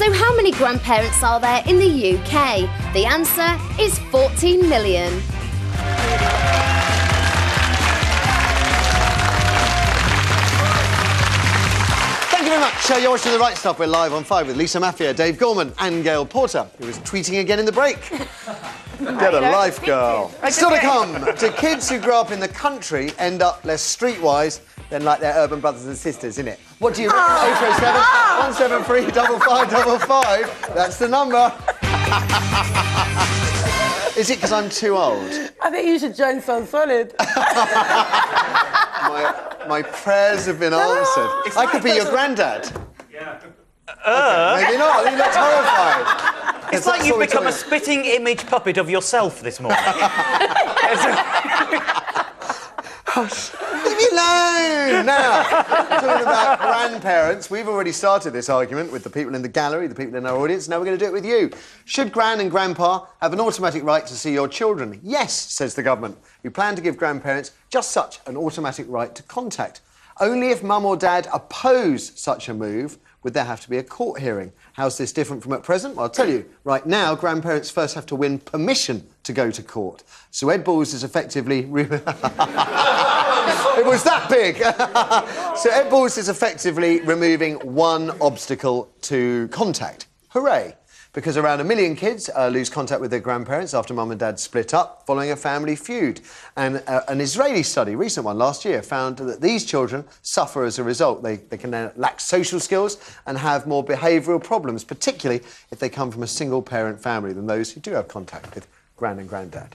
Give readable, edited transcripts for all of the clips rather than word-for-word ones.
So how many grandparents are there in the UK? The answer is 14 million. Thank you very much. You're watching The Right Stuff. We're live on 5 with Lisa Maffia, Dave Gorman and Gail Porter, who was tweeting again in the break. Get a life, girl. Still to come, do kids who grow up in the country end up less streetwise than like their urban brothers and sisters, innit? What do you reckon? 037 173 5555. That's the number. Is it because I'm too old? I think you should join So Solid. My prayers have been answered. I could be your granddad. Yeah. Okay, maybe not. You look horrified. It's like you've become a spitting image puppet of yourself this morning. Leave me alone! Now, talking about grandparents, we've already started this argument with the people in the gallery, the people in our audience. Now we're going to do it with you. Should Gran and Grandpa have an automatic right to see your children? Yes, says the government. We plan to give grandparents just such an automatic right to contact. Only if Mum or Dad oppose such a move would there have to be a court hearing. How's this different from at present? Well, I'll tell you. Right now, grandparents first have to win permission to go to court. So Ed Balls is effectively... It was that big! So Ed Balls is effectively removing one obstacle to contact. Hooray! Because around 1 million kids lose contact with their grandparents after mum and dad split up following a family feud. And an Israeli study, recent one last year, found that these children suffer as a result. They can lack social skills and have more behavioural problems, particularly if they come from a single-parent family than those who do have contact with Gran and Grandad.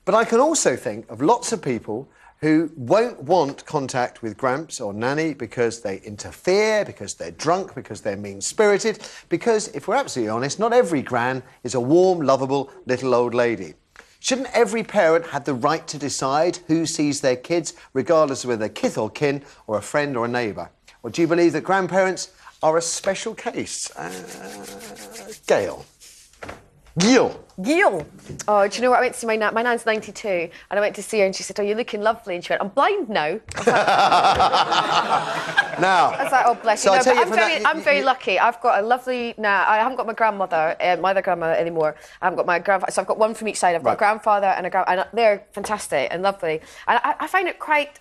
But I can also think of lots of people who won't want contact with Gramps or Nanny because they interfere, because they're drunk, because they're mean-spirited, because, if we're absolutely honest, not every Gran is a warm, lovable little old lady. Shouldn't every parent have the right to decide who sees their kids, regardless of whether they're kith or kin, or a friend or a neighbour? Or do you believe that grandparents are a special case? Gail. Gil. Oh, do you know what? I went to see my nan. My nan's 92, and I went to see her, and she said, "Oh, you're looking lovely." And she went, "I'm blind now." Now. I was like, "Oh, bless you." No, but I'm very lucky. I've got a lovely nan. I haven't got my grandmother, my other grandmother anymore. I haven't got my grandfather. So I've got one from each side. I've got a grandfather and a and they're fantastic and lovely. And I find it quite.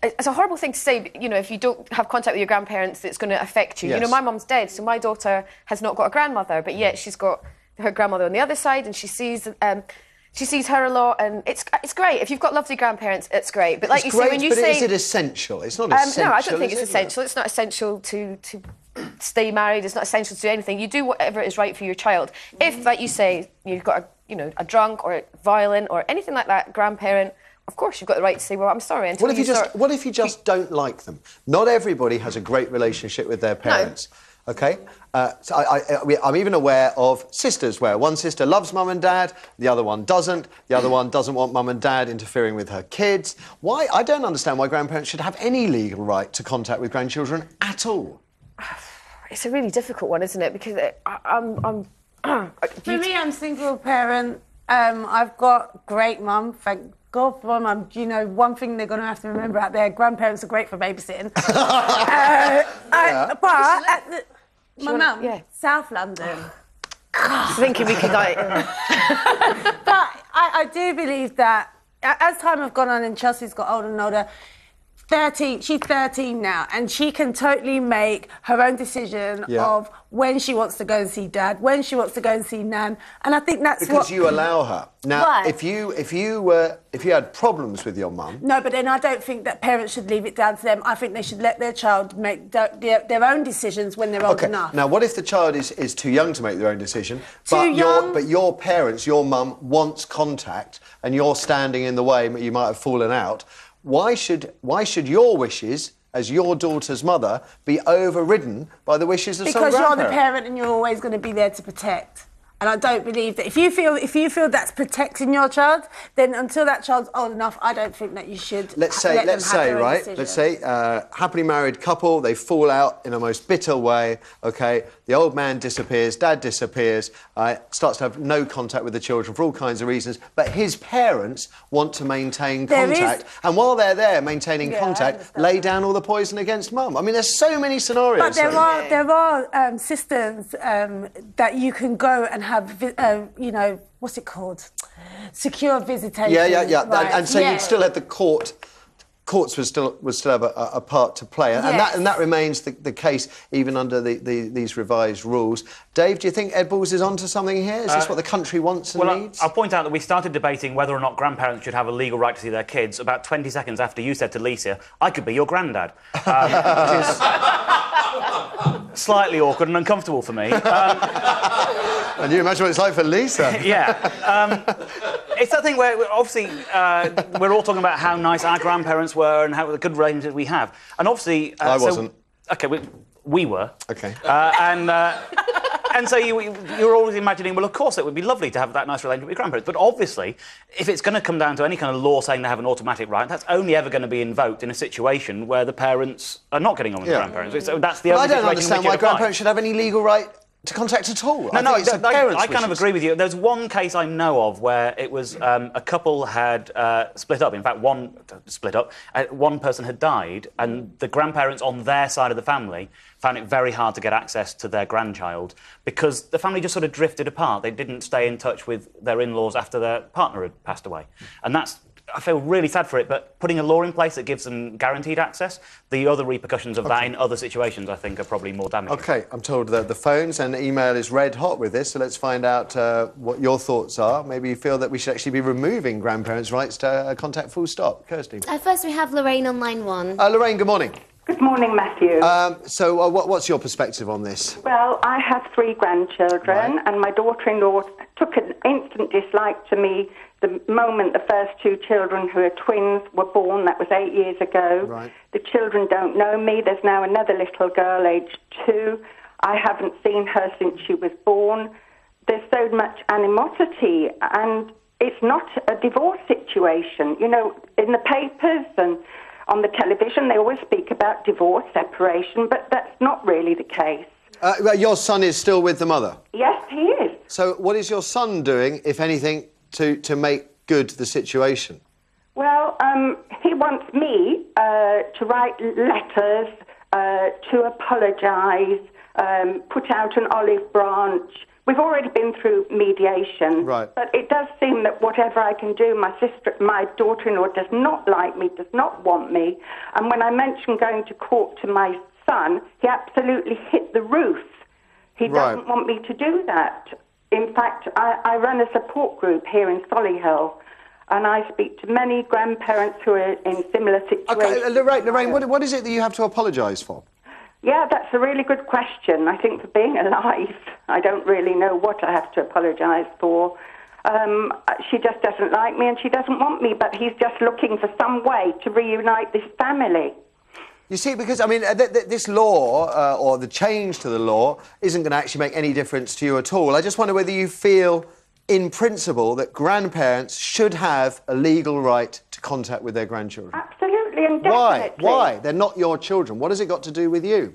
It's a horrible thing to say, you know, if you don't have contact with your grandparents, it's going to affect you. Yes. You know, my mum's dead, so my daughter has not got a grandmother, but yet she's got her grandmother on the other side, and she sees her a lot, and it's great. If you've got lovely grandparents, it's great. But like you say, when you say... is it essential? It's not essential, no, I don't think it's essential. It's not essential to stay married. It's not essential to do anything. You do whatever is right for your child. If, like you say, you've got a drunk or violent or anything like that grandparent, of course, you've got the right to say, well, I'm sorry. What if you just don't like them? Not everybody has a great relationship with their parents. No. OK? So I'm even aware of sisters where one sister loves mum and dad, the other one doesn't. The other one doesn't want mum and dad interfering with her kids. Why? I don't understand why grandparents should have any legal right to contact with grandchildren at all. It's a really difficult one, isn't it? Because For me, I'm single parent. I've got great mum, thank God for my mum. You know, one thing they're going to have to remember out there, grandparents are great for babysitting. My mum, South London. God. Thinking we could like... But I do believe that as time has gone on and Chelsea's got older and older, she's 13 now, and she can totally make her own decision of when she wants to go and see Dad, when she wants to go and see Nan, and I think that's because you allow her. Now, if you had problems with your mum... No, but then I don't think that parents should leave it down to them. I think they should let their child make their own decisions when they're old enough. Now, what if the child is too young to make their own decision, but your parents, your mum, wants contact, and you're standing in the way, you might have fallen out... Why should your wishes, as your daughter's mother, be overridden by the wishes of some grandparent? Because you're the parent and you're always going to be there to protect. And I don't believe that if you feel that's protecting your child, then until that child's old enough, I don't think that you should. Let's say, happily married couple, they fall out in a most bitter way. Okay, the old man disappears, dad disappears, starts to have no contact with the children for all kinds of reasons. But his parents want to maintain contact, and while they're there maintaining contact, lay down all the poison against mum. I mean, there's so many scenarios. But there are systems that you can go and have, what's it called? Secure visitation. Yeah. Right. And so you'd still have the courts would still have a part to play, and that remains the case even under these revised rules. Dave, do you think Ed Balls is onto something here? Is this what the country wants and needs? I'll point out that we started debating whether or not grandparents should have a legal right to see their kids about 20 seconds after you said to Lisa, "I could be your granddad," which is slightly awkward and uncomfortable for me. And you imagine what it's like for Lisa. Yeah. It's that thing where, obviously, we're all talking about how nice our grandparents were and how the good relationships we have. And obviously... I wasn't. OK, we were. OK. And so you're always imagining, well, of course, it would be lovely to have that nice relationship with your grandparents. But obviously, if it's going to come down to any kind of law saying they have an automatic right, that's only ever going to be invoked in a situation where the parents are not getting on with the grandparents. So that's the only situation in which it I don't understand why grandparents should have any legal right to contact at all. I kind of agree with you. There's one case I know of where it was a couple had split up. In fact, one person had died, and the grandparents on their side of the family found it very hard to get access to their grandchild because the family just sort of drifted apart. They didn't stay in touch with their in-laws after their partner had passed away. And I feel really sad for it, but putting a law in place that gives them guaranteed access, the other repercussions of that in other situations, I think, are probably more damaging. OK, I'm told that the phones and email is red hot with this, so let's find out what your thoughts are. Maybe you feel that we should actually be removing grandparents' rights to contact full stop. Kirsty. First, we have Lorraine on line 1. Lorraine, good morning. Good morning, Matthew. What's your perspective on this? Well, I have 3 grandchildren, and my daughter-in-law took an instant dislike to me the moment the first 2 children, who are twins, were born. That was 8 years ago. Right. The children don't know me. There's now another little girl, aged 2. I haven't seen her since she was born. There's so much animosity, and it's not a divorce situation. You know, in the papers and on the television, they always speak about divorce, separation, but that's not really the case. Your son is still with the mother? Yes, he is. So what is your son doing, if anything, to make good the situation? Well, he wants me to write letters, to apologise, put out an olive branch. We've already been through mediation, right. But it does seem that whatever I can do, my daughter-in-law does not like me, does not want me. And when I mentioned going to court to my son, he absolutely hit the roof. He doesn't want me to do that. In fact, I run a support group here in Solihull, and I speak to many grandparents who are in similar situations. OK, Lorraine, what is it that you have to apologise for? Yeah, that's a really good question. I think for being alive, I don't really know what I have to apologise for. She just doesn't like me and she doesn't want me, but he's just looking for some way to reunite this family. You see, because, I mean, this law, or the change to the law, isn't going to actually make any difference to you at all. I just wonder whether you feel, in principle, that grandparents should have a legal right to contact with their grandchildren. Absolutely and definitely. Why? They're not your children. What has it got to do with you?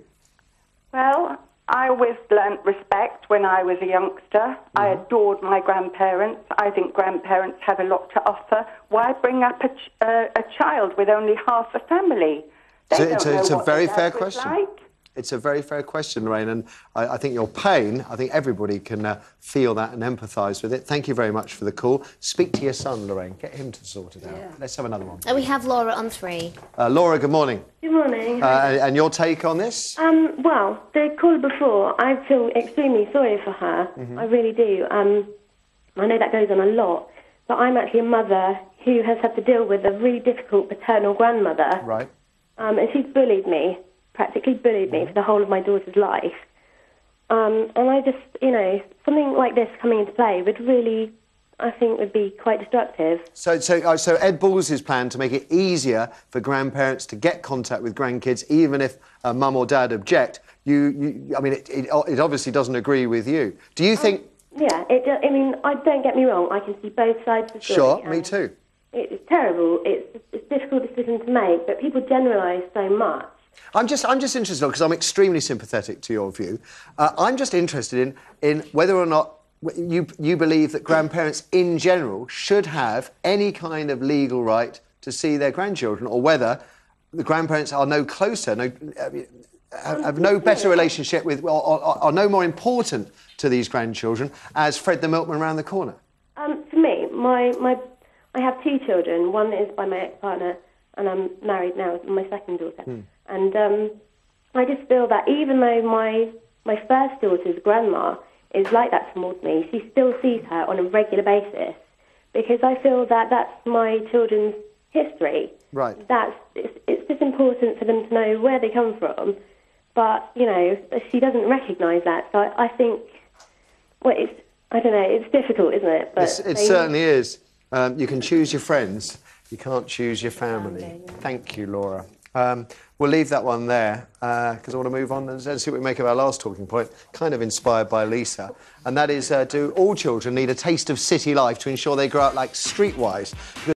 Well, I always learnt respect when I was a youngster. Mm-hmm. I adored my grandparents. I think grandparents have a lot to offer. Why bring up a child with only half a family? It's a very fair question. It's a very fair question, Lorraine, and I think your pain, I think everybody can feel that and empathise with it. Thank you very much for the call. Speak to your son, Lorraine. Get him to sort it out. Yeah. Let's have another one. We have Laura on 3. Laura, good morning. Good morning. And your take on this? Well, the call before, I feel extremely sorry for her. Mm-hmm. I really do. I know that goes on a lot, but I'm actually a mother who has had to deal with a really difficult paternal grandmother. Right. And she's bullied me. Practically bullied me for the whole of my daughter's life. And I just, something like this coming into play would really, I think, would be quite destructive. So Ed Balls' plan to make it easier for grandparents to get contact with grandkids, even if mum or dad object, I mean, it obviously doesn't agree with you. Do you think Yeah, I mean, don't get me wrong. I can see both sides of the story. Sure, me too. It's terrible. It's a difficult decision to make, but people generalise so much. I'm just interested, because I'm extremely sympathetic to your view. I'm just interested in whether or not you believe that grandparents in general should have any kind of legal right to see their grandchildren, or whether the grandparents are no closer, have no better relationship with, or are no more important to these grandchildren as Fred the milkman around the corner. For me, I have 2 children. One is by my ex-partner, and I'm married now with my second daughter. And I just feel that even though my first daughter's grandma is like that towards me, she still sees her on a regular basis, because I feel that that's my children's history. Right. It's just important for them to know where they come from, but, you know, she doesn't recognise that. So I think, well, I don't know, it's difficult, isn't it? But it certainly is. You can choose your friends, you can't choose your family. Thank you, Laura. We'll leave that one there, because I want to move on and see what we make of our last talking point, kind of inspired by Lisa. And that is, do all children need a taste of city life to ensure they grow up like streetwise? Because